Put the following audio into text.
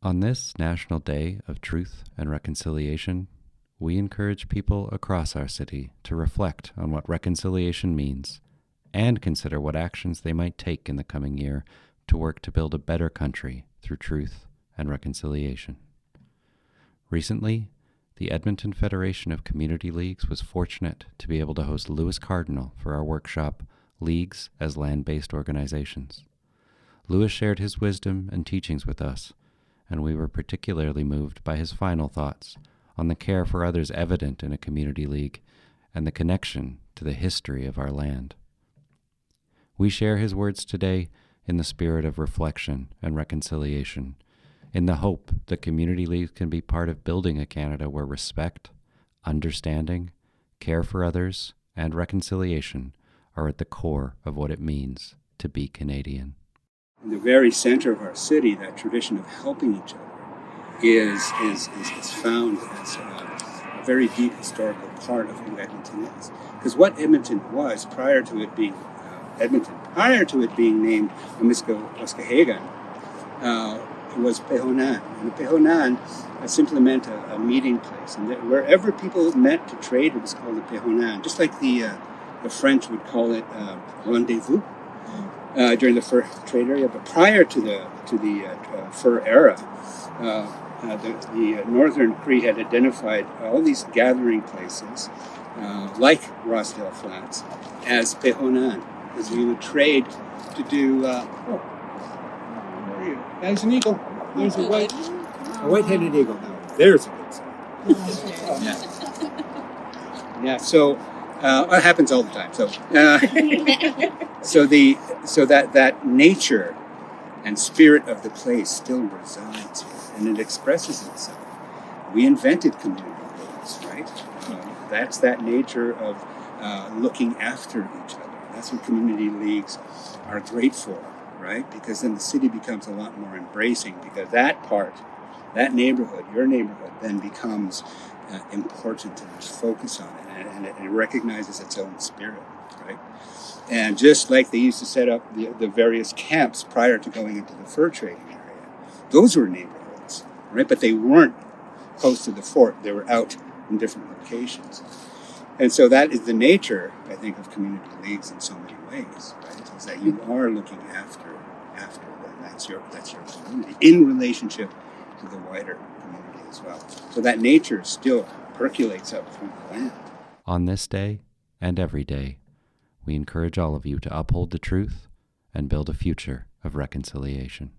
On this National Day of Truth and Reconciliation, we encourage people across our city to reflect on what reconciliation means and consider what actions they might take in the coming year to work to build a better country through truth and reconciliation. Recently, the Edmonton Federation of Community Leagues was fortunate to be able to host Louis Cardinal for our workshop, Leagues as Land-Based Organizations. Louis shared his wisdom and teachings with us, and we were particularly moved by his final thoughts on the care for others evident in a community league and the connection to the history of our land. We share his words today in the spirit of reflection and reconciliation, in the hope that community leagues can be part of building a Canada where respect, understanding, care for others, and reconciliation are at the core of what it means to be Canadian. In the very center of our city, that tradition of helping each other is found as a very deep historical part of who Edmonton is. Because what Edmonton was prior to it being named Amiskawaskahegan, was Pehonan. And Pehonan simply meant a meeting place. And wherever people met to trade, it was called a Pehonan. Just like the French would call it rendezvous during the fur trade area. But prior to the fur era, the Northern Cree had identified all these gathering places, like Rossdale Flats, as Pehonan, because we would trade to do. Where are you? There's an eagle. There's a white-headed eagle. Now, there's a good sign. Yeah. So it happens all the time. So, that nature and spirit of the place still resides here, and it expresses itself. We invented community leagues, right? That's that nature of looking after each other. That's what community leagues are great for, right? Because then the city becomes a lot more embracing, because that neighborhood, your neighborhood, then becomes important, and there's focus on it, and it recognizes its own spirit, right? And just like they used to set up the various camps prior to going into the fur trading area, those were neighborhoods, right? But they weren't close to the fort. They were out in different locations. And so that is the nature, I think, of community leagues in so many ways, right? Is that you are looking after them. That's your community in relationship to the wider community as well. So that nature still percolates up through the land. On this day and every day, we encourage all of you to uphold the truth and build a future of reconciliation.